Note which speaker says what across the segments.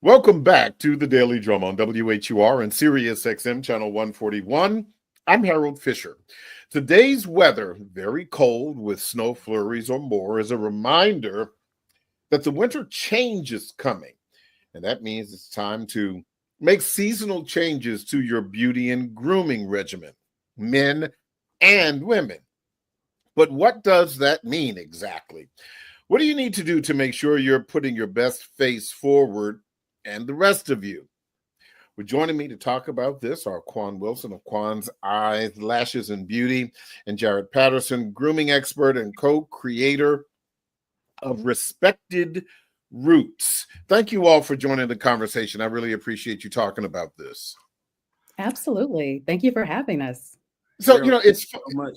Speaker 1: Welcome back to the Daily Drum on WHUR and Sirius XM Channel 141. I'm Harold Fisher. Today's weather, very cold with snow flurries or more, is a reminder that the winter change is coming. And that means it's time to make seasonal changes to your beauty and grooming regimen, men and women. But what does that mean exactly? What do you need to do to make sure you're putting your best face forward and the rest of you? Well, joining me to talk about this are Quan Wilson of Quan's Eyes, Lashes, and Beauty, and Jared Patterson, grooming expert and co-creator of Respected Roots. Thank you all for joining the conversation. I really appreciate you talking about this.
Speaker 2: Absolutely. Thank you for having us.
Speaker 1: So, it's
Speaker 3: so much.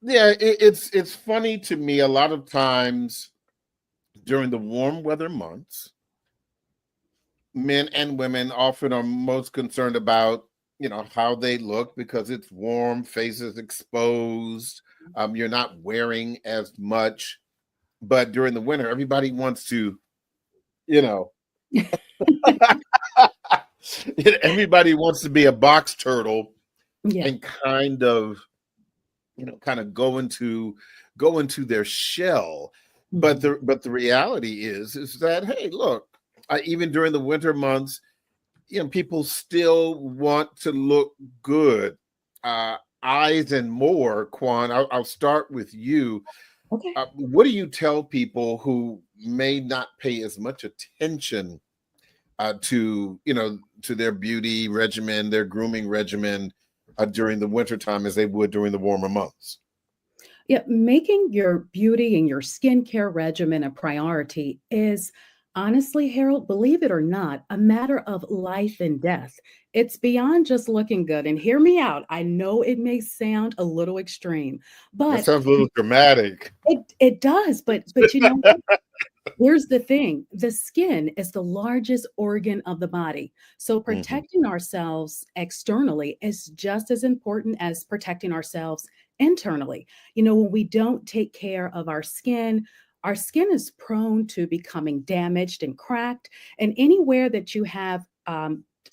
Speaker 1: it's funny to me a lot of times during the warm weather months, men and women often are most concerned about, how they look because it's warm, faces exposed. You're not wearing as much. But during the winter, everybody wants to, everybody wants to be a box turtle and kind of go into their shell. But the reality is that, hey, look, even during the winter months, people still want to look good. Eyes and more, Quan. I'll start with you.
Speaker 2: Okay.
Speaker 1: What do you tell people who may not pay as much attention to their beauty regimen, their grooming regimen during the wintertime as they would during the warmer months?
Speaker 2: Yeah, making your beauty and your skincare regimen a priority is honestly, Harold, believe it or not, a matter of life and death. It's beyond just looking good. And hear me out. I know it may sound a little extreme,
Speaker 1: That
Speaker 2: but
Speaker 1: sounds a little dramatic.
Speaker 2: it does. But here's the thing. The skin is the largest organ of the body. So protecting ourselves externally is just as important as protecting ourselves internally. When we don't take care of our skin is prone to becoming damaged and cracked. And anywhere that you have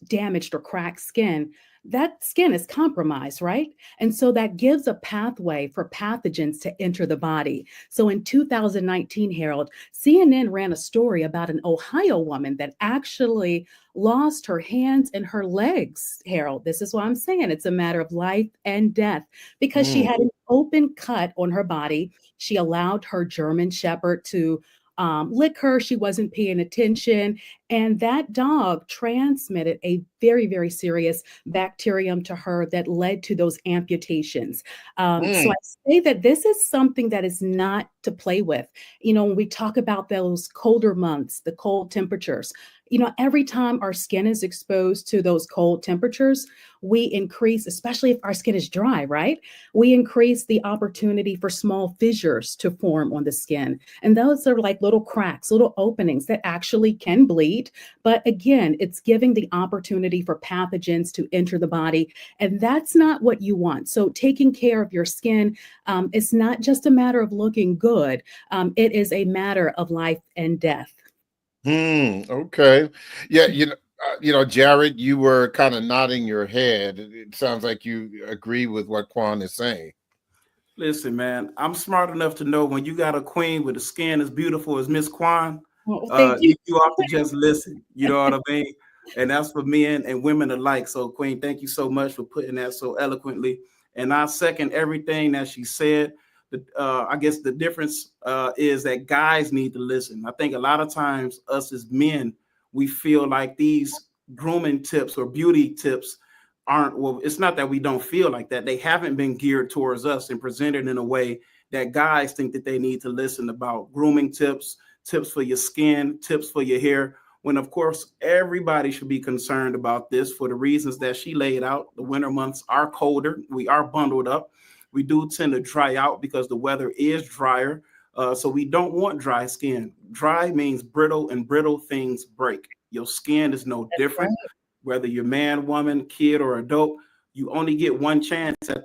Speaker 2: damaged or cracked skin, that skin is compromised, right? And so that gives a pathway for pathogens to enter the body. So in 2019, Harold, CNN ran a story about an Ohio woman that actually lost her hands and her legs, Harold. This is what I'm saying. It's a matter of life and death because she had an open cut on her body. She allowed her German Shepherd to lick her. She wasn't paying attention. And that dog transmitted a very, very serious bacterium to her that led to those amputations. So I say that this is something that is not to play with. When we talk about those colder months, the cold temperatures, every time our skin is exposed to those cold temperatures, we increase, especially if our skin is dry, right? We increase the opportunity for small fissures to form on the skin. And those are like little cracks, little openings that actually can bleed. But again, it's giving the opportunity for pathogens to enter the body. And that's not what you want. So taking care of your skin is not just a matter of looking good. It is a matter of life and death.
Speaker 1: Okay. Yeah, Jared, you were kind of nodding your head. It sounds like you agree with what Quan is saying.
Speaker 3: Listen, man, I'm smart enough to know when you got a queen with a skin as beautiful as Miss Quan, you have to just listen. You know what I mean? And that's for men and women alike. So, Queen, thank you so much for putting that so eloquently. And I second everything that she said. I guess the difference is that guys need to listen. I think a lot of times us as men, we feel like these grooming tips or beauty tips aren't, well, it's not that we don't feel like that. They haven't been geared towards us and presented in a way that guys think that they need to listen about grooming tips for your skin, tips for your hair, when of course everybody should be concerned about this for the reasons that she laid out. The winter months are colder. We are bundled up. We do tend to dry out because the weather is drier. So we don't want dry skin. Dry means brittle, and brittle things break. Your skin is no different. Right. Whether you're man, woman, kid, or adult, you only get one chance at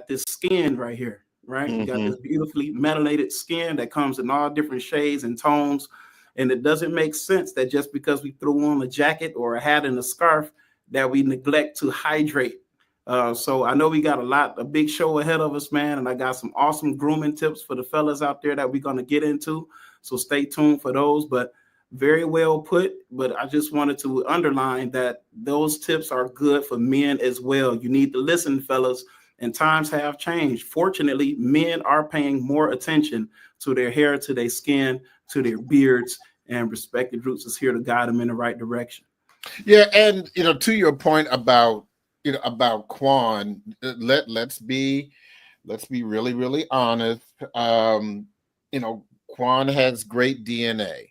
Speaker 3: this skin right here, right? You got this beautifully melanin skin that comes in all different shades and tones. And it doesn't make sense that just because we throw on a jacket or a hat and a scarf that we neglect to hydrate. So I know we got a big show ahead of us, man. And I got some awesome grooming tips for the fellas out there that we're going to get into. So stay tuned for those. But very well put. But I just wanted to underline that those tips are good for men as well. You need to listen, fellas. And times have changed. Fortunately, men are paying more attention to their hair, to their skin, to their beards, and Respected Roots is here to guide them in the right direction.
Speaker 1: Yeah, and to your point about Quan, let's be really, really honest. Quan has great DNA.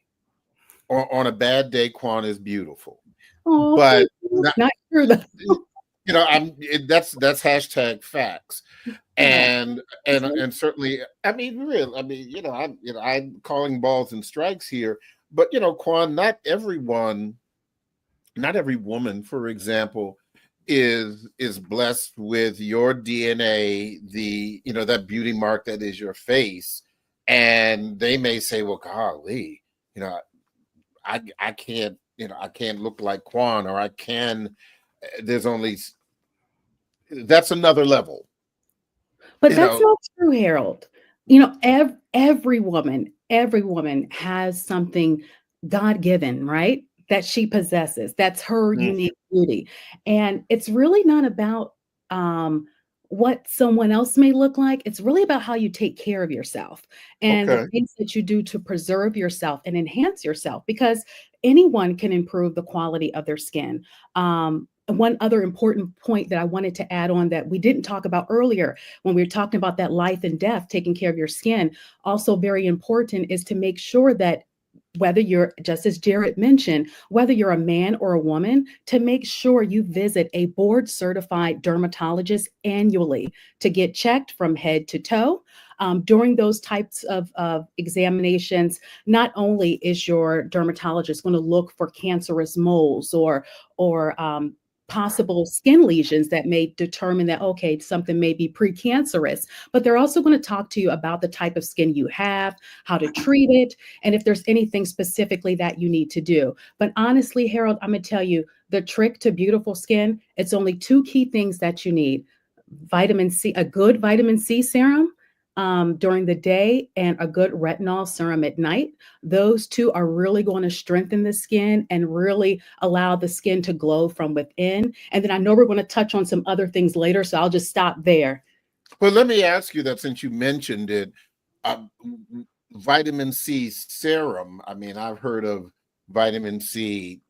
Speaker 1: On a bad day, Quan is beautiful.
Speaker 2: Oh,
Speaker 1: but
Speaker 2: not true though.
Speaker 1: That's hashtag facts. And certainly, I'm calling balls and strikes here, but Quan, not every woman, for example, is blessed with your DNA, that beauty mark that is your face. And they may say, well, golly, I can't, I can't look like Quan, or I can, that's another level.
Speaker 2: But that's not true, Harold. Every woman has something God-given, right? That she possesses. That's her unique beauty. And it's really not about what someone else may look like. It's really about how you take care of yourself and the things that you do to preserve yourself and enhance yourself, because anyone can improve the quality of their skin. One other important point that I wanted to add on that we didn't talk about earlier when we were talking about that life and death, taking care of your skin, also very important is to make sure that whether you're, just as Jared mentioned, whether you're a man or a woman, to make sure you visit a board certified dermatologist annually to get checked from head to toe. During those types of examinations, not only is your dermatologist going to look for cancerous moles or possible skin lesions that may determine that, okay, something may be precancerous, but they're also going to talk to you about the type of skin you have, how to treat it, and if there's anything specifically that you need to do. But honestly, Harold, I'm going to tell you, the trick to beautiful skin, it's only two key things that you need. Vitamin C, a good vitamin C serum during the day, and a good retinol serum at night. Those two are really going to strengthen the skin and really allow the skin to glow from within. And then I know we're going to touch on some other things later, so I'll just stop there.
Speaker 1: Well, let me ask you that, since you mentioned it, vitamin C serum. I mean, I've heard of vitamin C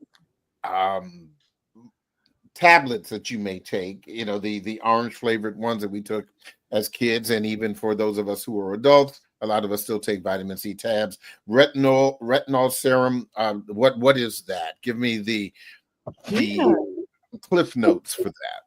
Speaker 1: tablets that you may take, the orange flavored ones that we took as kids, and even for those of us who are adults, a lot of us still take vitamin C tabs. Retinol serum. What is that? Give me the cliff notes for that.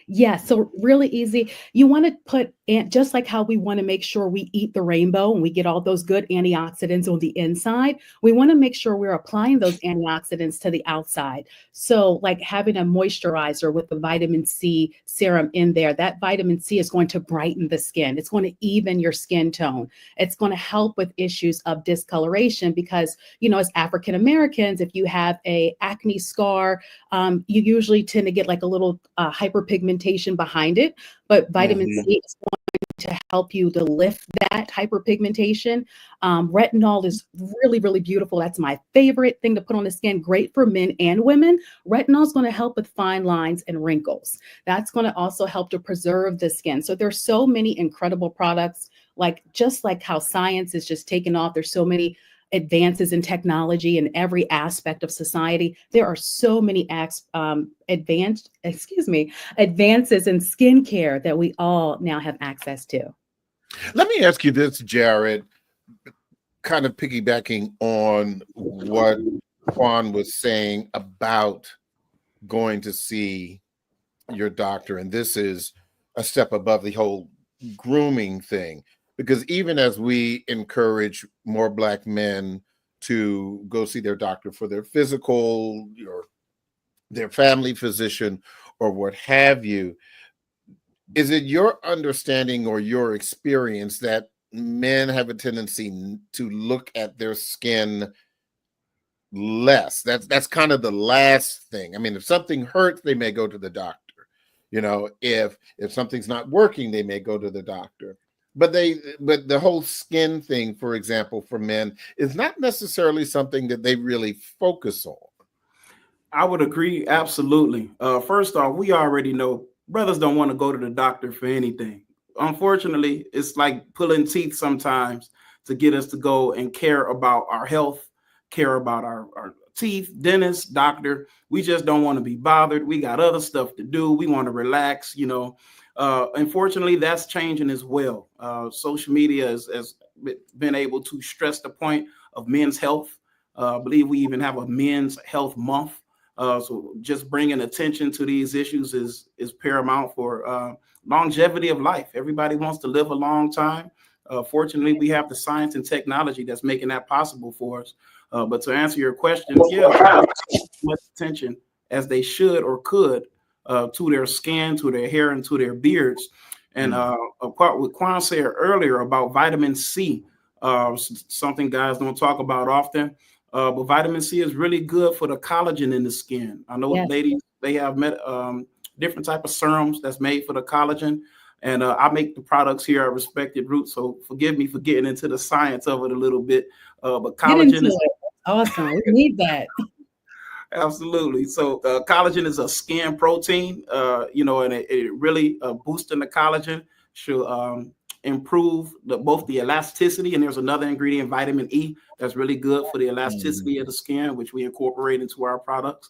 Speaker 2: Yeah, so really easy. You want to put, just like how we want to make sure we eat the rainbow and we get all those good antioxidants on the inside, we want to make sure we're applying those antioxidants to the outside. So like having a moisturizer with the vitamin C serum in there, that vitamin C is going to brighten the skin. It's going to even your skin tone. It's going to help with issues of discoloration because, as African Americans, if you have a acne scar, you usually tend to get like a little hyperpigmentation behind it, but vitamin C is going to help you to lift that hyperpigmentation. Retinol is really, really beautiful. That's my favorite thing to put on the skin. Great for men and women. Retinol is going to help with fine lines and wrinkles. That's going to also help to preserve the skin. So there's so many incredible products, just like how science is just taking off. There's so many advances in technology in every aspect of society. There are so many advances in skincare that we all now have access to.
Speaker 1: Let me ask you this, Jared, kind of piggybacking on what Juan was saying about going to see your doctor. And this is a step above the whole grooming thing. Because even as we encourage more Black men to go see their doctor for their physical or their family physician or what have you, is it your understanding or your experience that men have a tendency to look at their skin less. That's kind of the last thing. I mean, if something hurts, they may go to the doctor. If something's not working, they may go to the doctor. But the whole skin thing, for example, for men is not necessarily something that they really focus on.
Speaker 3: I would agree. Absolutely. First off, we already know brothers don't want to go to the doctor for anything. Unfortunately, it's like pulling teeth sometimes to get us to go and care about our health, care about our teeth, dentist, doctor. We just don't want to be bothered. We got other stuff to do. We want to relax, Unfortunately, that's changing as well. Social media has been able to stress the point of men's health. I believe we even have a men's health month. So just bringing attention to these issues is paramount for longevity of life. Everybody wants to live a long time. Fortunately, we have the science and technology that's making that possible for us. But to answer your question, much attention as they should or could to their skin, to their hair, and to their beards. And what Quan said earlier about vitamin C, something guys don't talk about often. But vitamin C is really good for the collagen in the skin. I know ladies, they have different type of serums that's made for the collagen. And I make the products here at Respected Roots. So forgive me for getting into the science of it a little bit. But collagen is
Speaker 2: awesome. We need that.
Speaker 3: Absolutely. So collagen is a skin protein, and it really boosting the collagen should improve both the elasticity, and there's another ingredient, vitamin E, that's really good for the elasticity of the skin, which we incorporate into our products.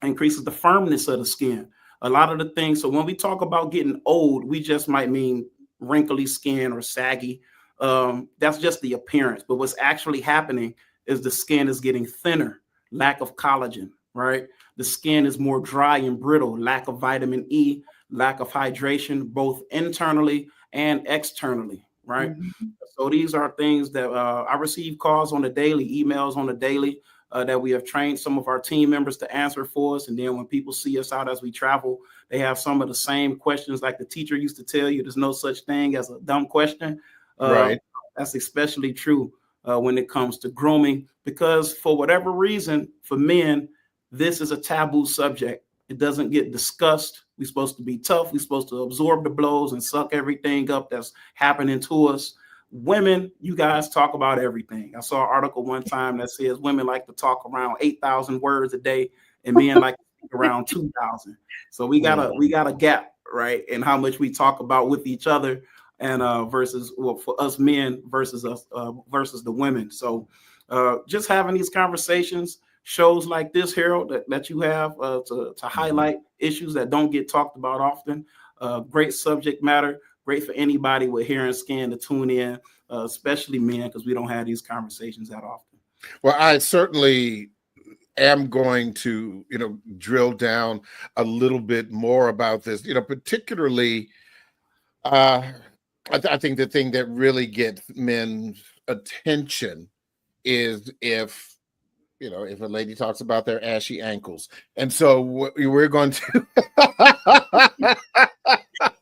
Speaker 3: Increases the firmness of the skin. A lot of the things. So when we talk about getting old, we just might mean wrinkly skin or saggy. That's just the appearance. But what's actually happening is the skin is getting thinner, lack of collagen, right? The skin is more dry and brittle, lack of vitamin E, lack of hydration, both internally and externally, right? So these are things that I receive calls on the daily, emails on the daily that we have trained some of our team members to answer for us. And then when people see us out as we travel, they have some of the same questions like the teacher used to tell you, there's no such thing as a dumb question.
Speaker 1: Right.
Speaker 3: That's especially true when it comes to grooming, because for whatever reason, for men, this is a taboo subject. It doesn't get discussed. We're supposed to be tough. We're supposed to absorb the blows and suck everything up that's happening to us. Women, you guys talk about everything. I saw an article one time that says women like to talk around 8,000 words a day and men like to speak around 2,000. So we got a gap, right, in how much we talk about with each other and versus for us men versus us versus the women. So just having these conversations, shows like this, Harold, that you have to highlight issues that don't get talked about often. Great subject matter. Great for anybody with hair and skin to tune in, especially men, because we don't have these conversations that often.
Speaker 1: Well, I certainly am going to, drill down a little bit more about this, particularly, I think the thing that really gets men's attention is if a lady talks about their ashy ankles. And so we're going to...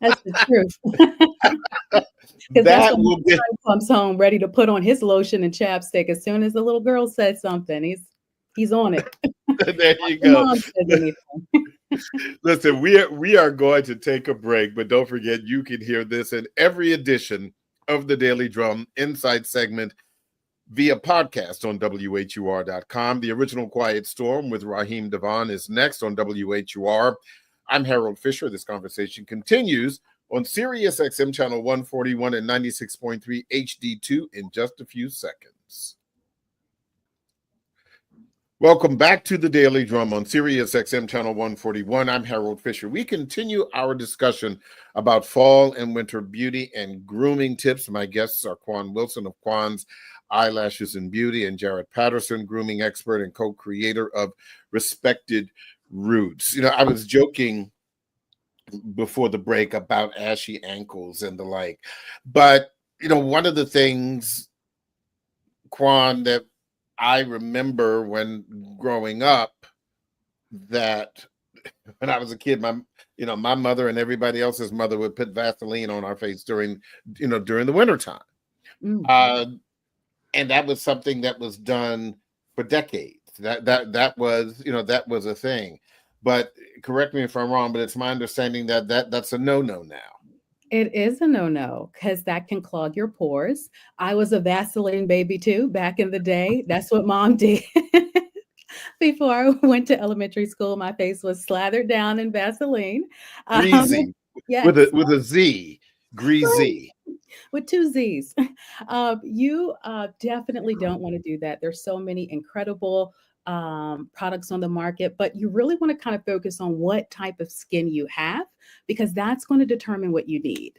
Speaker 2: That's the truth.
Speaker 1: That will get
Speaker 2: comes home ready to put on his lotion and chapstick as soon as the little girl said something. He's on it.
Speaker 1: There you go. Listen, we are going to take a break, but don't forget you can hear this in every edition of the Daily Drum Insight segment via podcast on WHUR.com. The Original Quiet Storm with Raheem Devon is next on WHUR. I'm Harold Fisher. This conversation continues on Sirius XM channel 141 and 96.3 HD2 in just a few seconds. Welcome back to the Daily Drum on Sirius XM channel 141. I'm Harold Fisher. We continue our discussion about fall and winter beauty and grooming tips. My guests are Quan Wilson of Quan's Eyelashes and Beauty and Jared Patterson, grooming expert and co-creator of Respected Roots. I was joking before the break about ashy ankles and the like, but one of the things, Quan, that I remember when growing up, that when I was a kid, my mother and everybody else's mother would put Vaseline on our face during the wintertime. And that was something that was done decades. That was, that was a thing. But correct me if I'm wrong, but it's my understanding that that's a no-no now.
Speaker 2: It is a no-no because that can clog your pores. I was a Vaseline baby too back in the day. That's what mom did. Before I went to elementary school, my face was slathered down in Vaseline.
Speaker 1: Greasy,
Speaker 2: Yes.
Speaker 1: with a Z, greasy.
Speaker 2: With two Z's. You definitely don't want to do that. There's so many incredible products on the market, but you really want to kind of focus on what type of skin you have, because that's going to determine what you need.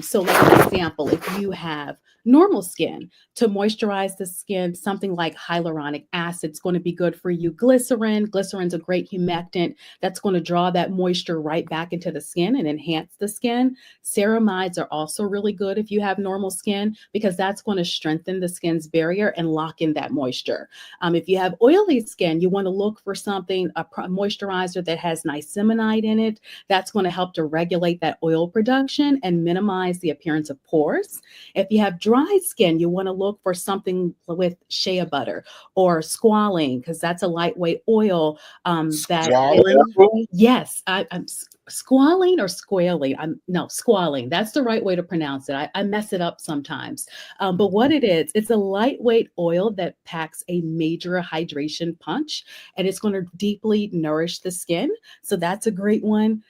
Speaker 2: So like an example, if you have normal skin, to moisturize the skin, something like hyaluronic acid is going to be good for you. Glycerin's a great humectant that's going to draw that moisture right back into the skin and enhance the skin. Ceramides are also really good if you have normal skin, because that's going to strengthen the skin's barrier and lock in that moisture. If you have oily skin, you want to look for something, a moisturizer that has niacinamide in it. That's going to help to regulate that oil production and minimize the appearance of pores. If you have dry skin, you want to look for something with shea butter or squalene, because that's a lightweight oil.
Speaker 1: Squalene?
Speaker 2: Yes, I'm squalene or squalene. Squalene. That's the right way to pronounce it. I mess it up sometimes. But what it is, it's a lightweight oil that packs a major hydration punch, and it's going to deeply nourish the skin. So that's a great one.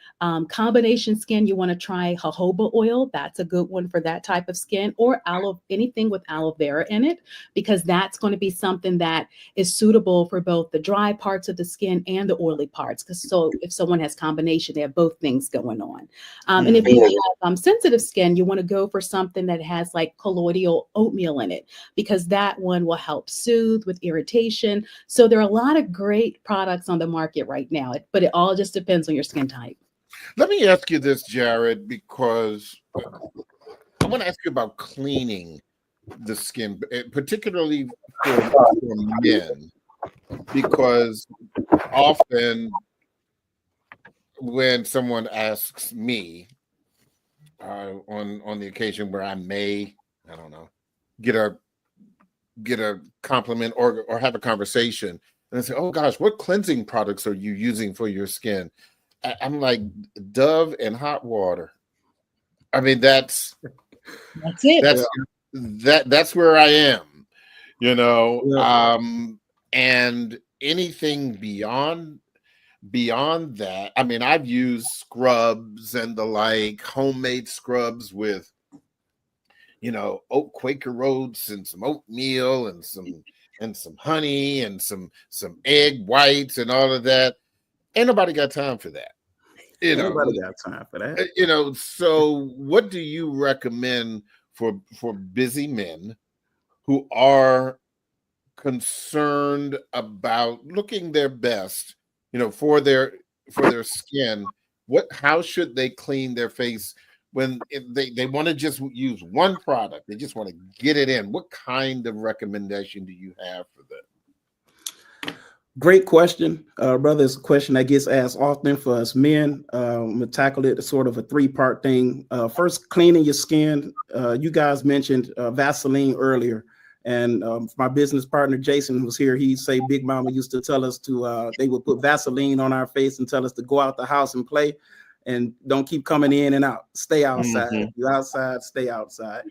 Speaker 2: Combination skin, you want to try jojoba oil. That's a good one for that type of skin, or anything with aloe vera in it, because that's going to be something that is suitable for both the dry parts of the skin and the oily parts. So if someone has combination, they have both things going on. And if you have sensitive skin, you want to go for something that has like colloidal oatmeal in it, because that one will help soothe with irritation. So there are a lot of great products on the market right now, but it all just depends on your skin type.
Speaker 1: Let me ask you this, Jared, because I want to ask you about cleaning the skin, particularly for men, because often when someone asks me on the occasion where I may, I don't know, get a compliment or have a conversation, and I say, "Oh gosh, what cleansing products are you using for your skin?" I'm like, Dove and hot water. I mean, that's
Speaker 2: it.
Speaker 1: That's where I am,
Speaker 3: Yeah.
Speaker 1: and anything beyond that, I mean, I've used scrubs and the like, homemade scrubs with oat Quaker oats and some oatmeal and some honey and some egg whites and all of that. Ain't nobody got time for that.
Speaker 3: Nobody got time for that.
Speaker 1: So what do you recommend for busy men who are concerned about looking their best, for their skin? How should they clean their face when they want to just use one product? They just want to get it in. What kind of recommendation do you have for that?
Speaker 3: Great question, brother. It's a question that gets asked often for us men. I'm gonna tackle it as sort of a three-part thing. First, cleaning your skin. You guys mentioned Vaseline earlier, and my business partner Jason was here. He'd say Big Mama used to tell us they would put Vaseline on our face and tell us to go out the house and play, and don't keep coming in and out. Stay outside.
Speaker 1: Mm-hmm.
Speaker 3: If you're outside, stay outside.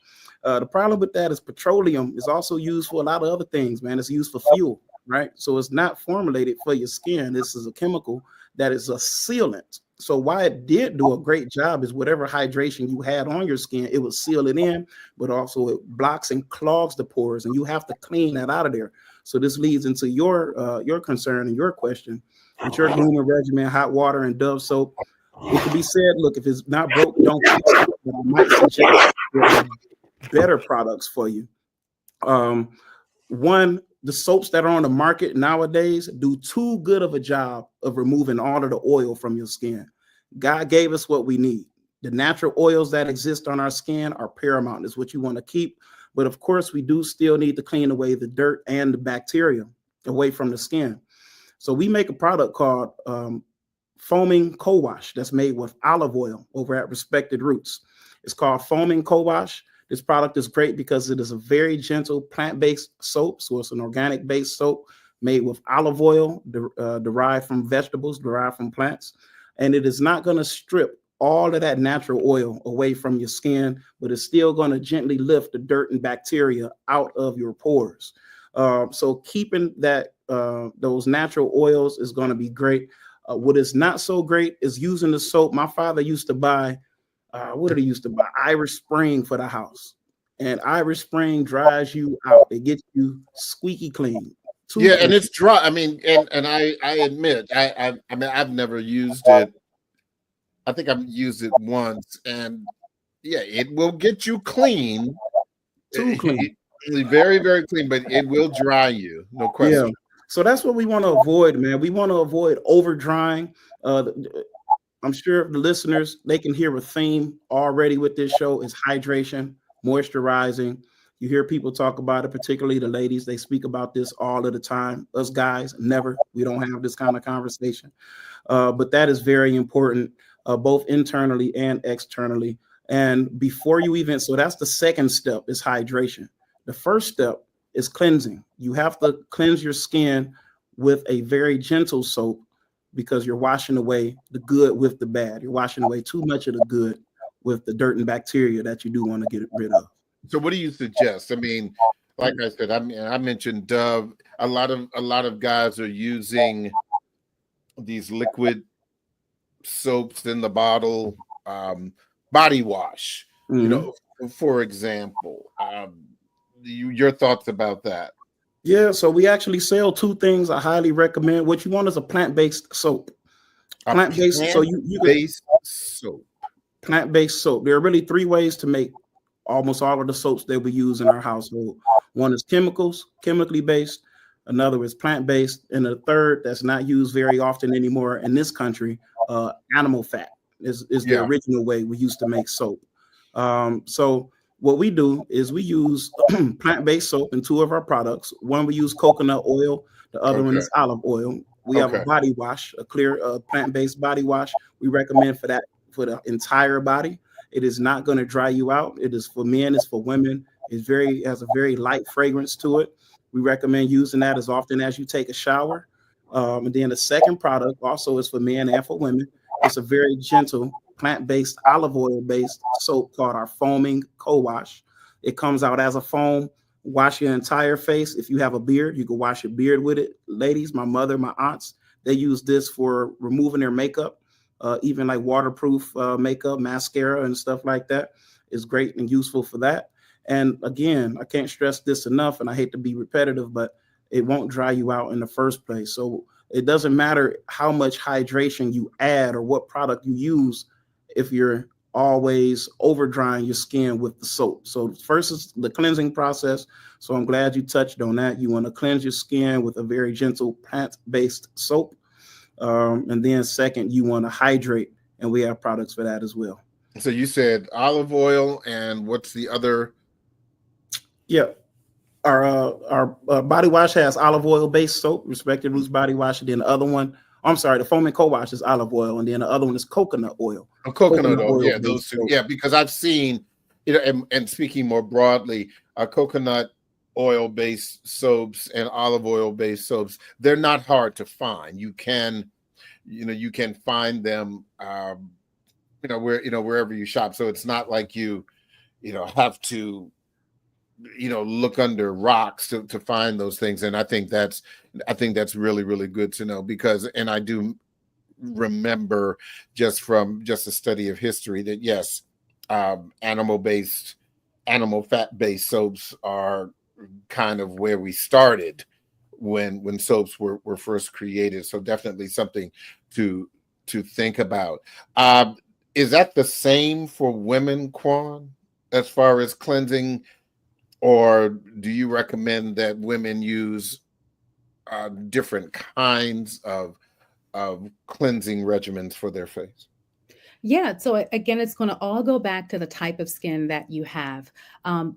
Speaker 3: The problem with that is petroleum is also used for a lot of other things, man. It's used for fuel. Right. So it's not formulated for your skin. This is a chemical that is a sealant. So why it did do a great job is whatever hydration you had on your skin, it would seal it in, but also it blocks and clogs the pores, and you have to clean that out of there. So this leads into your concern and your question. With your grooming regimen, hot water and Dove soap, it can be said, look, if it's not broke, don't fix it. But I might suggest better products for you. One, the soaps that are on the market nowadays do too good of a job of removing all of the oil from your skin. God gave us what we need. The natural oils that exist on our skin are paramount. It's what you want to keep. But of course, we do still need to clean away the dirt and the bacteria away from the skin. So we make a product called Foaming Co-Wash that's made with olive oil over at Respected Roots. It's called Foaming Co-Wash. This product is great because it is a very gentle plant-based soap. So it's an organic-based soap made with olive oil derived from vegetables, derived from plants. And it is not going to strip all of that natural oil away from your skin, but it's still going to gently lift the dirt and bacteria out of your pores. So keeping that those natural oils is going to be great. What is not so great is using the soap. My father used to buy, what did he used to buy? Irish Spring for the house. And Irish Spring dries you out. It gets you squeaky clean.
Speaker 1: Yeah, and it's dry. I mean, and I admit, I mean, I've never used it. I think I've used it once, and yeah, it will get you clean.
Speaker 3: Too clean.
Speaker 1: Very, very clean, but it will dry you, no question.
Speaker 3: Yeah. So that's what we want to avoid, man. We want to avoid over drying. I'm sure the listeners, they can hear a theme already with this show is hydration, moisturizing. You hear people talk about it, particularly the ladies. They speak about this all of the time. Us guys, never. We don't have this kind of conversation. But that is very important, both internally and externally. And before you even, so that's the second step is hydration. The first step is cleansing. You have to cleanse your skin with a very gentle soap because you're washing away the good with the bad. You're washing away too much of the good with the dirt and bacteria that you do want to get rid of.
Speaker 1: So what do you suggest? I mean, like I said, I mentioned Dove. A lot of guys are using these liquid soaps in the bottle, body wash, you know, for example. Your thoughts about that?
Speaker 3: Yeah, so we actually sell two things I highly recommend. What you want is a plant-based soap. Plant-based, so you
Speaker 1: soap.
Speaker 3: Plant-based soap. There are really three ways to make almost all of the soaps that we use in our household. One is chemically based. Another is plant-based. And the third that's not used very often anymore in this country, animal fat is the original way we used to make soap. So what we do is we use plant-based soap in two of our products. One, we use coconut oil. The other one is olive oil. We have a body wash, a clear plant-based body wash. We recommend for the entire body. It is not going to dry you out. It is for men. It's for women. It has a very light fragrance to it. We recommend using that as often as you take a shower. And then the second product also is for men and for women. It's a very gentle plant-based olive oil-based soap called our foaming co-wash. It comes out as a foam. Wash your entire face. If you have a beard, you can wash your beard with it. Ladies, my mother, my aunts, they use this for removing their makeup. Even like waterproof makeup, mascara and stuff like that is great and useful for that. And again, I can't stress this enough, and I hate to be repetitive, but it won't dry you out in the first place. So it doesn't matter how much hydration you add or what product you use if you're always over drying your skin with the soap. So first is the cleansing process. So I'm glad you touched on that. You want to cleanse your skin with a very gentle plant-based soap. And then second, you want to hydrate, and we have products for that as well.
Speaker 1: So you said olive oil, and what's the other?
Speaker 3: Yeah, our body wash has olive oil based soap, Respected Roots body wash. And then the other one, I'm sorry, the foaming co-wash is olive oil, and then the other one is coconut oil.
Speaker 1: Coconut oil, yeah, those two. Yeah, because I've seen, you know, and speaking more broadly, coconut oil-based soaps and olive oil-based soaps, they're not hard to find. You can find them, wherever you shop. So it's not like you have to, look under rocks to find those things. And I think that's really, really good to know, because, and I do remember just from a study of history that yes, animal fat-based soaps are kind of where we started when soaps were first created. So definitely something to think about. Is that the same for women, Quan, as far as cleansing, or do you recommend that women use different kinds of cleansing regimens for their face?
Speaker 2: Yeah. So again, it's going to all go back to the type of skin that you have.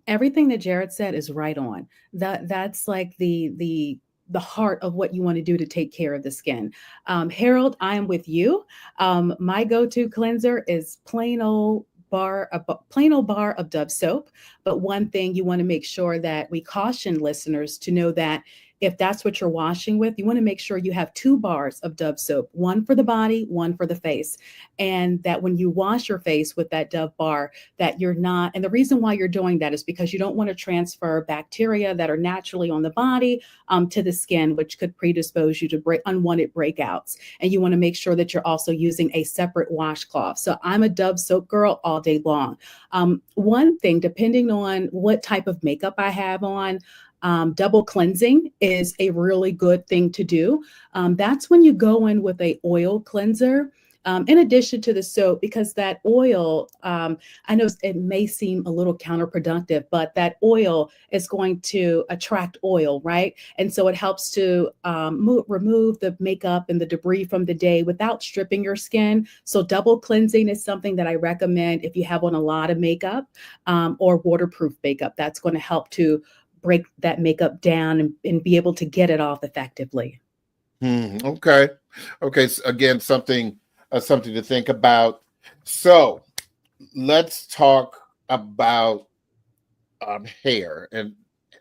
Speaker 2: Everything that Jared said is right on. That's like the heart of what you want to do to take care of the skin. Harold, I am with you. My go-to cleanser is plain old plain old bar of Dove soap. But one thing you want to make sure that we caution listeners to know that if that's what you're washing with, you want to make sure you have 2 bars of Dove soap, one for the body, one for the face. And that when you wash your face with that Dove bar, that you're not, and the reason why you're doing that is because you don't want to transfer bacteria that are naturally on the body to the skin, which could predispose you to unwanted breakouts. And you want to make sure that you're also using a separate washcloth. So I'm a Dove soap girl all day long. One thing, depending on what type of makeup I have on, double cleansing is a really good thing to do. That's when you go in with a oil cleanser, in addition to the soap, because that oil, I know it may seem a little counterproductive, but that oil is going to attract oil, right? And so it helps to remove the makeup and the debris from the day without stripping your skin. So double cleansing is something that I recommend if you have on a lot of makeup or waterproof makeup. That's going to help to break that makeup down and be able to get it off effectively.
Speaker 1: Okay. So again, something to think about. So let's talk about hair, and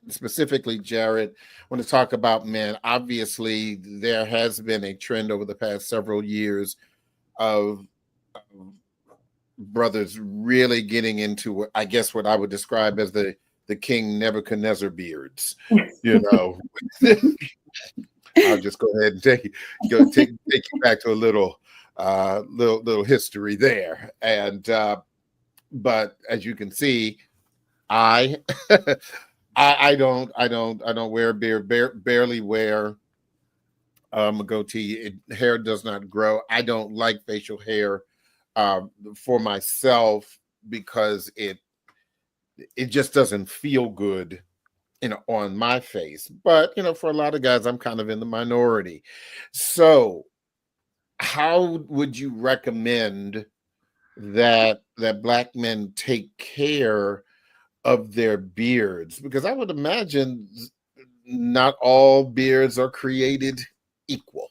Speaker 1: specifically, Jared, I want to talk about men. Obviously, there has been a trend over the past several years of brothers really getting into what I guess what I would describe as the King Nebuchadnezzar beards. You know, I'll just go ahead and take you back to a little history there. And but as you can see, I don't wear a beard, barely wear a goatee. Hair does not grow. I don't like facial hair for myself because it just doesn't feel good, on my face. But, for a lot of guys, I'm kind of in the minority. So how would you recommend that Black men take care of their beards? Because I would imagine not all beards are created equal.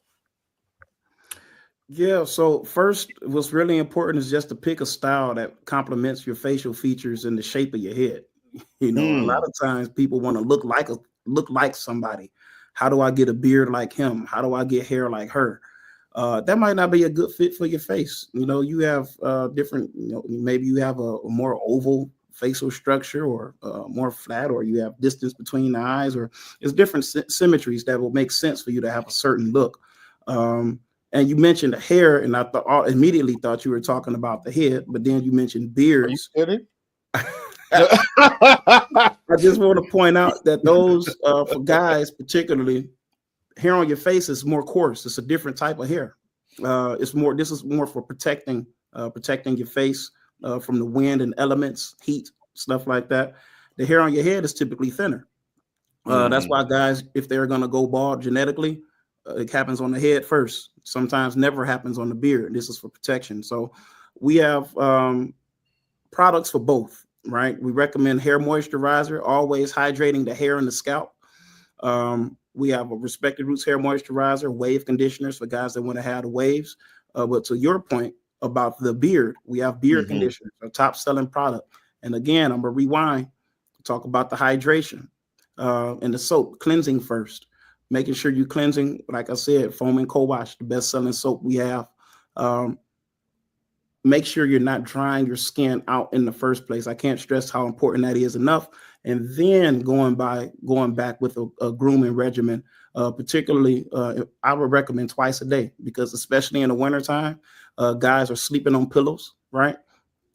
Speaker 3: Yeah, so first, what's really important is just to pick a style that complements your facial features and the shape of your head. A lot of times people want to look like somebody. How do I get a beard like him? How do I get hair like her? That might not be a good fit for your face. You have different, maybe you have a more oval facial structure or more flat, or you have distance between the eyes, or it's different symmetries that will make sense for you to have a certain look. And you mentioned the hair, and I immediately thought you were talking about the head, but then you mentioned beards.
Speaker 1: Are you kidding?
Speaker 3: I just want to point out that those, for guys particularly, hair on your face is more coarse. It's a different type of hair. This is more for protecting your face from the wind and elements, heat, stuff like that. The hair on your head is typically thinner. That's why guys, if they're going to go bald genetically, it happens on the head first. Sometimes never happens on the beard. This is for protection. So we have products for both, right? We recommend hair moisturizer, always hydrating the hair and the scalp. We have a Respected Roots hair moisturizer, wave conditioners for guys that want to have the waves. But to your point about the beard, we have beard conditioners, a top selling product. And again, I'm going to rewind, talk about the hydration and the soap, cleansing first. Making sure you're cleansing, like I said, foam and co-wash, the best-selling soap we have. Make sure you're not drying your skin out in the first place. I can't stress how important that is enough. And then going back with a grooming regimen, particularly, I would recommend twice a day, because especially in the wintertime, guys are sleeping on pillows, right?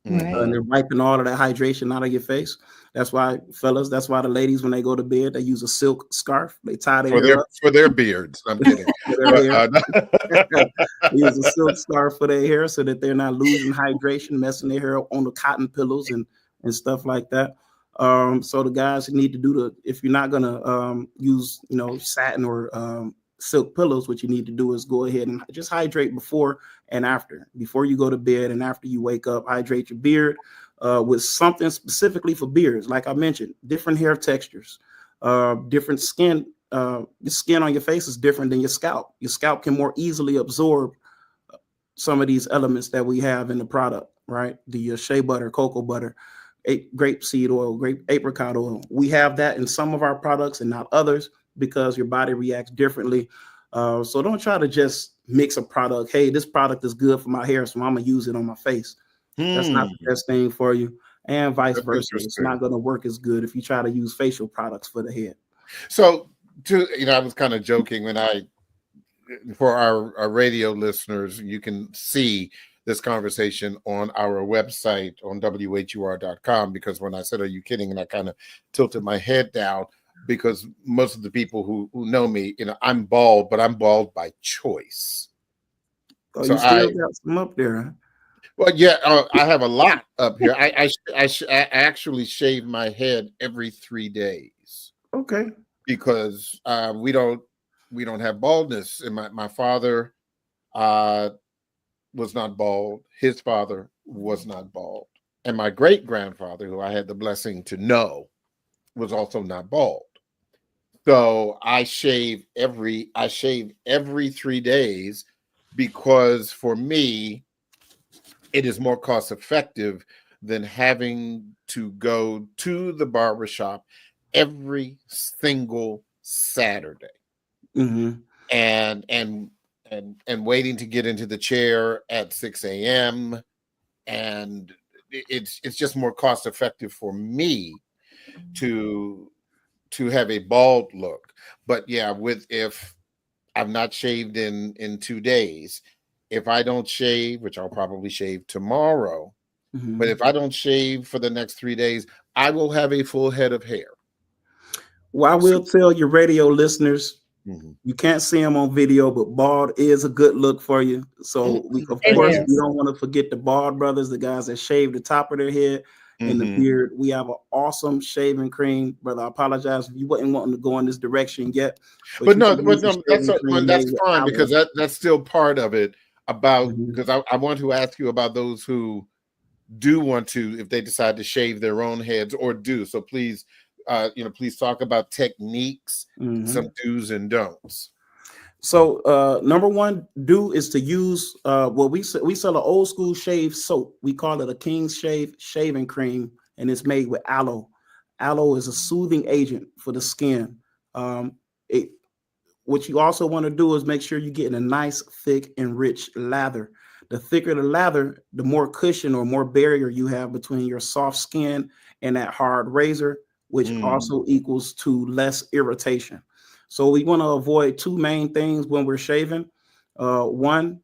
Speaker 3: And they're wiping all of that hydration out of your face. That's why, fellas, the ladies, when they go to bed, they use a silk scarf. They tie
Speaker 1: for their beards. I'm kidding.
Speaker 3: They use a silk scarf for their hair so that they're not losing hydration, messing their hair up on the cotton pillows and stuff like that. So the guys need to do if you're not gonna use satin or silk pillows, what you need to do is go ahead and just hydrate before and after. Before you go to bed and after you wake up, hydrate your beard with something specifically for beards. Like I mentioned, different hair textures, different skin. The skin on your face is different than your scalp. Your scalp can more easily absorb some of these elements that we have in the product. right? The shea butter, cocoa butter, grape seed oil, grape apricot oil. We have that in some of our products and not others because your body reacts differently. So don't try to just mix a product. Hey, this product is good for my hair, so I'm gonna use it on my face. That's not the best thing for you, and vice
Speaker 1: That's
Speaker 3: versa. It's not going to work as good if you try to use facial products for the head.
Speaker 1: So, I was kind of joking when for our radio listeners, you can see this conversation on our website on WHUR.com, because when I said, "Are you kidding?" and I kind of tilted my head down, because most of the people who know me, I'm bald, but I'm bald by choice.
Speaker 3: Oh, so you still got some up there, huh?
Speaker 1: Well, yeah, I have a lot up here. I actually shave my head every 3 days.
Speaker 3: Okay.
Speaker 1: Because we don't have baldness. And my father was not bald. His father was not bald. And my great grandfather, who I had the blessing to know, was also not bald. So I shave every 3 days, because for me, it is more cost effective than having to go to the barbershop every single Saturday, and waiting to get into the chair at 6 a.m. And it's just more cost effective for me to have a bald look. But yeah, if I've not shaved in 2 days, if I don't shave, which I'll probably shave tomorrow, but if I don't shave for the next 3 days, I will have a full head of hair.
Speaker 3: Well, I will tell your radio listeners, you can't see them on video, but bald is a good look for you. So of course, we don't want to forget the bald brothers, the guys that shave the top of their head and the beard. We have an awesome shaving cream, brother. I apologize if you wasn't wanting to go in this direction yet.
Speaker 1: But no, that's fine, because that's still part of it. Because I want to ask you about those who do want to, if they decide to shave their own heads or do. So please, please talk about techniques, some do's and don'ts.
Speaker 3: So number one do is to use we sell an old school shave soap. We call it a King's Shave shaving cream, and it's made with aloe. Aloe is a soothing agent for the skin. What you also want to do is make sure you're getting a nice, thick, and rich lather. The thicker the lather, the more cushion or more barrier you have between your soft skin and that hard razor, which also equals to less irritation. So we want to avoid two main things when we're shaving. One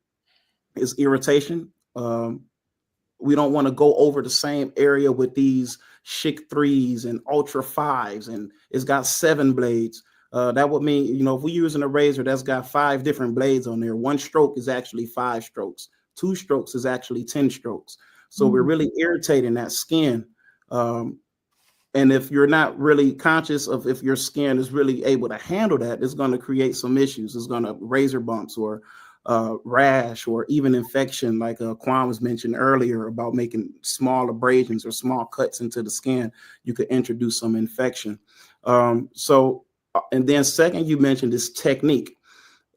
Speaker 3: is irritation. We don't want to go over the same area with these Chic 3s and Ultra 5s, and it's got 7 blades. That would mean, if we're using a razor that's got 5 different blades on there, 1 stroke is actually 5 strokes. 2 strokes is actually 10 strokes. So we're really irritating that skin. And if you're not really conscious of if your skin is really able to handle that, it's going to create some issues. It's going to razor bumps or rash or even infection, like Quan was mentioned earlier about making small abrasions or small cuts into the skin. You could introduce some infection. And then second, you mentioned this technique.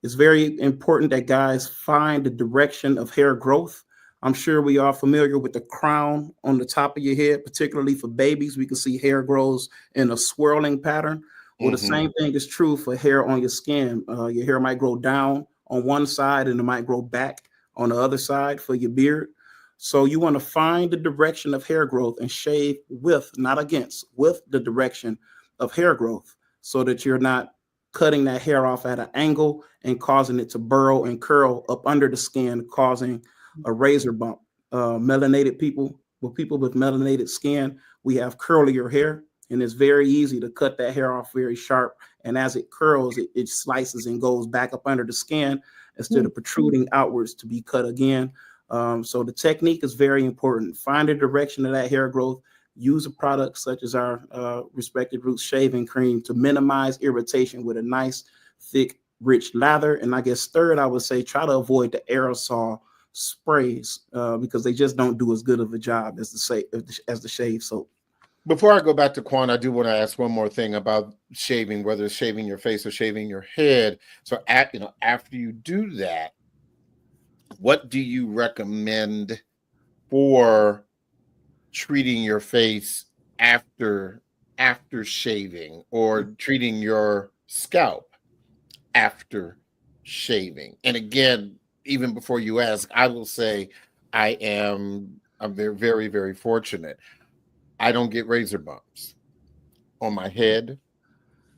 Speaker 3: It's very important that guys find the direction of hair growth. I'm sure we are familiar with the crown on the top of your head, particularly for babies. We can see hair grows in a swirling pattern. Well, the same thing is true for hair on your skin. Your hair might grow down on one side and it might grow back on the other side for your beard. So you want to find the direction of hair growth and shave with, not against, with the direction of hair growth, so that you're not cutting that hair off at an angle and causing it to burrow and curl up under the skin, causing a razor bump. Melanated people with melanated skin, we have curlier hair, and it's very easy to cut that hair off very sharp. And as it curls, it slices and goes back up under the skin instead of protruding outwards to be cut again. So the technique is very important. Find the direction of that hair growth. Use a product such as our Respected Roots shaving cream to minimize irritation with a nice, thick, rich lather. And I guess third, I would say try to avoid the aerosol sprays because they just don't do as good of a job as the shave soap.
Speaker 1: Before I go back to Quan, I do want to ask one more thing about shaving, whether it's shaving your face or shaving your head. So after you do that, what do you recommend for treating your face after shaving, or treating your scalp after shaving? And again, even before you ask, I will say I'm very, very, very fortunate. I don't get razor bumps on my head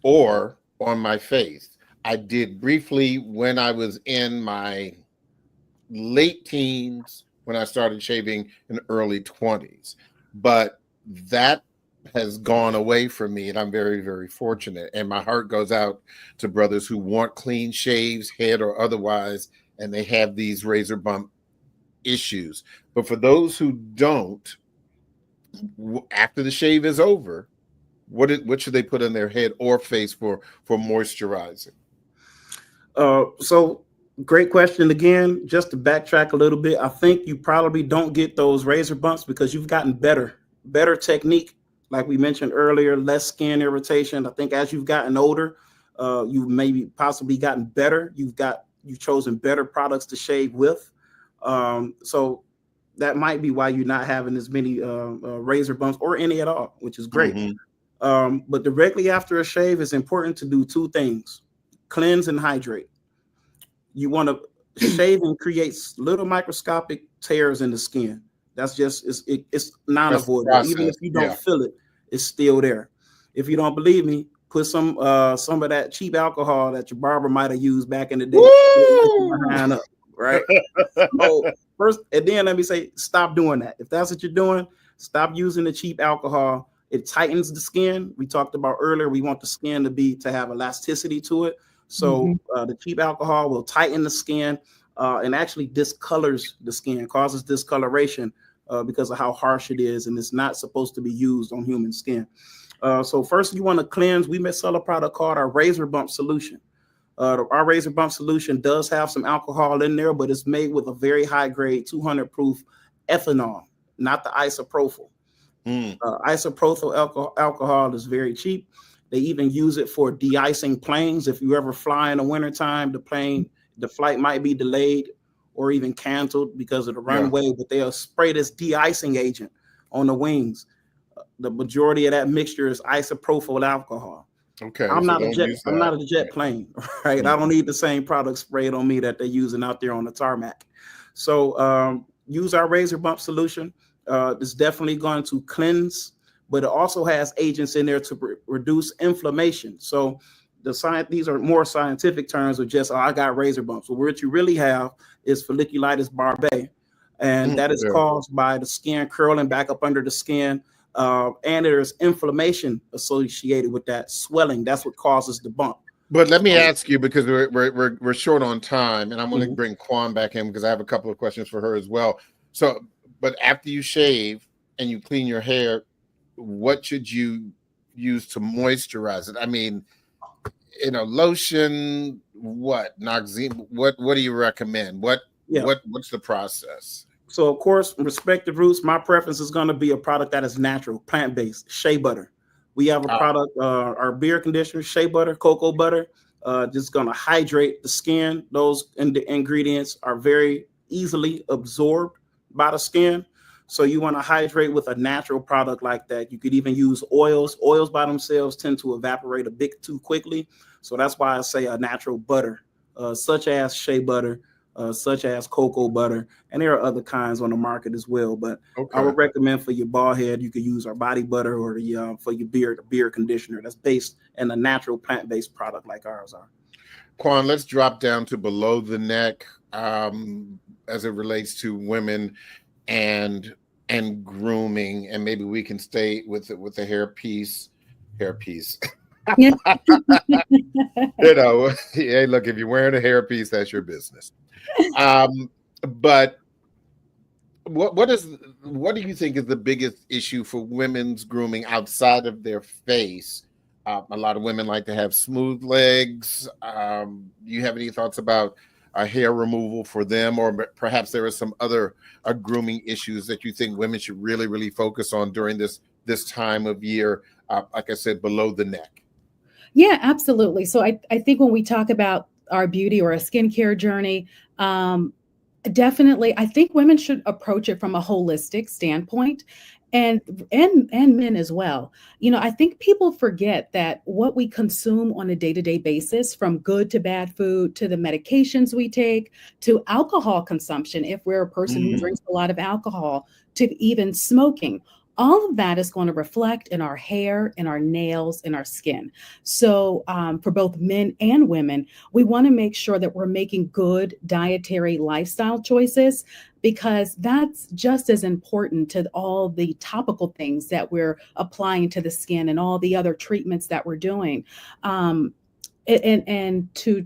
Speaker 1: or on my face. I did briefly when I was in my late teens, when I started shaving in early 20s. But that has gone away from me, and I'm very, very fortunate. And my heart goes out to brothers who want clean shaves, head or otherwise, and they have these razor bump issues. But for those who don't, after the shave is over, what should they put on their head or face for moisturizing?
Speaker 3: So great question again. Just to backtrack a little bit, I think you probably don't get those razor bumps because you've gotten better technique. Like we mentioned earlier, less skin irritation. I think as you've gotten older, you've maybe possibly gotten better. You've chosen better products to shave with. So that might be why you're not having as many razor bumps or any at all, which is great. Mm-hmm. But directly after a shave, it's important to do two things: cleanse and hydrate. You want to shave and create little microscopic tears in the skin. That's just it's non-avoidable. Even if you don't feel it, it's still there. If you don't believe me, put some of that cheap alcohol that your barber might have used back in the day. Up, right? So first, and then let me say, stop doing that. If that's what you're doing, stop using the cheap alcohol. It tightens the skin. We talked about earlier, we want the skin to have elasticity to it. So the cheap alcohol will tighten the skin and actually discolors the skin, causes discoloration because of how harsh it is, and it's not supposed to be used on human skin. So first you want to cleanse. We may sell a product called our razor bump solution. Our razor bump solution does have some alcohol in there, but it's made with a very high grade 200 proof ethanol, not the isopropyl. Isopropyl alcohol is very cheap. They even use it for de-icing planes. If you ever fly in the wintertime, the flight might be delayed or even canceled because of the runway, but they'll spray this de-icing agent on the wings. The majority of that mixture is isopropyl alcohol.
Speaker 1: Okay.
Speaker 3: I'm not a jet plane, right? I don't need the same product sprayed on me that they're using out there on the tarmac. So use our razor bump solution. It's definitely going to cleanse, but it also has agents in there to reduce inflammation. So these are more scientific terms of just, I got razor bumps. Well, what you really have is folliculitis barbae, and that is caused by the skin curling back up under the skin. And there's inflammation associated with that swelling. That's what causes the bump.
Speaker 1: But let me ask you, because we're short on time, and I'm going to bring Quan back in because I have a couple of questions for her as well. So, but after you shave and you clean your hair, what should you use to moisturize it? I mean, lotion, what, Noxzema, what do you recommend? What's the process? So,
Speaker 3: of course, respective roots, my preference is going to be a product that is natural, plant-based, shea butter. We have a product, our beard conditioner, shea butter, cocoa butter, just going to hydrate the skin. Those ingredients are very easily absorbed by the skin. So you want to hydrate with a natural product like that. You could even use oils. Oils by themselves tend to evaporate a bit too quickly. So that's why I say a natural butter, such as shea butter, such as cocoa butter. And there are other kinds on the market as well. But I would recommend for your bald head, you could use our body butter, or for your beard conditioner that's based in a natural plant-based product like ours are.
Speaker 1: Quan, let's drop down to below the neck as it relates to women and grooming, and maybe we can stay with the hair piece. Hey, look, if you're wearing a hair piece, that's your business. But what do you think is the biggest issue for women's grooming outside of their face? A lot of women like to have smooth legs. Do you have any thoughts about hair removal for them, or perhaps there are some other grooming issues that you think women should really, really focus on during this time of year, like I said, below the neck?
Speaker 2: Yeah, absolutely. So I think when we talk about our beauty or a skincare journey, Definitely. I think women should approach it from a holistic standpoint, and men as well. I think people forget that what we consume on a day-to-day basis, from good to bad food to the medications we take to alcohol consumption, if we're a person who
Speaker 1: Mm.
Speaker 2: drinks a lot of alcohol, to even smoking, all of that is going to reflect in our hair, in our nails, in our skin. So for both men and women, we want to make sure that we're making good dietary lifestyle choices, because that's just as important to all the topical things that we're applying to the skin and all the other treatments that we're doing. Um, and to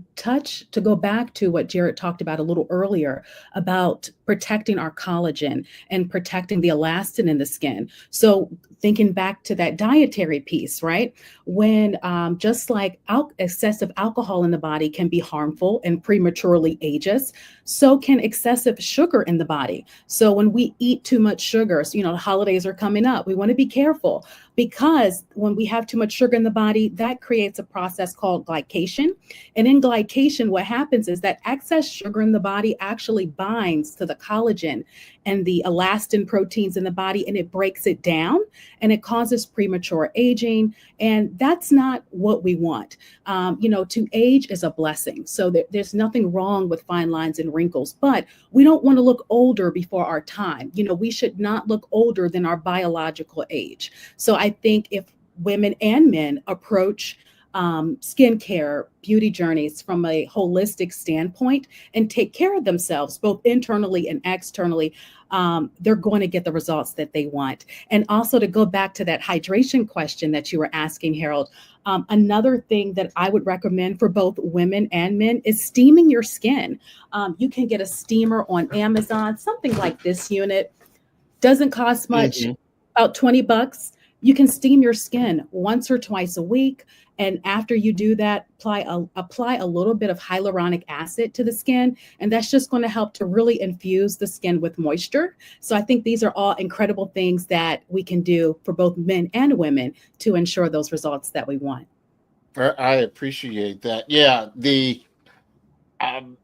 Speaker 2: go back to what Jared talked about a little earlier about protecting our collagen and protecting the elastin in the skin. So thinking back to that dietary piece, right? When just like excessive alcohol in the body can be harmful and prematurely age us, so can excessive sugar in the body. So when we eat too much sugar, so, the holidays are coming up, we want to be careful, because when we have too much sugar in the body, that creates a process called glycation. And in glycation, what happens is that excess sugar in the body actually binds to the collagen and the elastin proteins in the body, and it breaks it down, and it causes premature aging. And that's not what we want. To age is a blessing. So there's nothing wrong with fine lines and wrinkles, but we don't want to look older before our time. We should not look older than our biological age. So I think if women and men approach skincare, beauty journeys from a holistic standpoint and take care of themselves, both internally and externally, they're going to get the results that they want. And also, to go back to that hydration question that you were asking, Harold, another thing that I would recommend for both women and men is steaming your skin. You can get a steamer on Amazon, something like this unit. Doesn't cost much, about $20. You can steam your skin once or twice a week. And after you do that, apply a little bit of hyaluronic acid to the skin. And that's just going to help to really infuse the skin with moisture. So I think these are all incredible things that we can do for both men and women to ensure those results that we want.
Speaker 1: I appreciate that. Yeah. And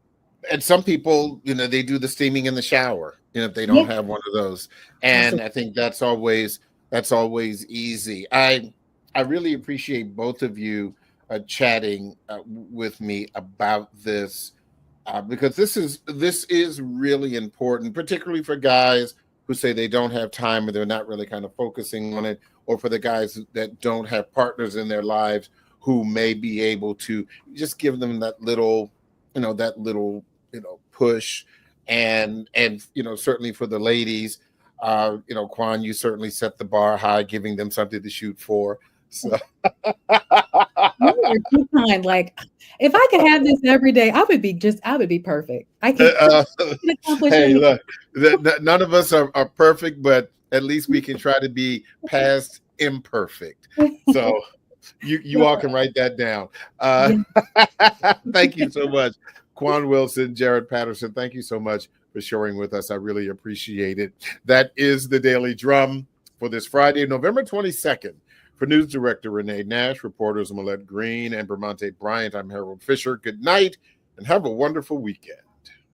Speaker 1: some people, they do the steaming in the shower, if they don't have one of those. And I think that's always easy. I really appreciate both of you chatting with me about this, because this is really important, particularly for guys who say they don't have time or they're not really kind of focusing on it, or for the guys that don't have partners in their lives who may be able to just give them that little push, and certainly for the ladies, Quan, you certainly set the bar high, giving them something to shoot for. So
Speaker 2: you're too kind. Like, if I could have this every day, I would be perfect. I can accomplish
Speaker 1: hey,
Speaker 2: anything.
Speaker 1: look, none of us are perfect, but at least we can try to be past imperfect. So you all can write that down. Thank you so much, Quan Wilson, Jared Patterson. Thank you so much for sharing with us. I really appreciate it. That is the Daily Drum for this Friday, November 22nd. For News Director Renee Nash, reporters Millette Green and Bermonte Bryant, I'm Harold Fisher. Good night and have a wonderful weekend.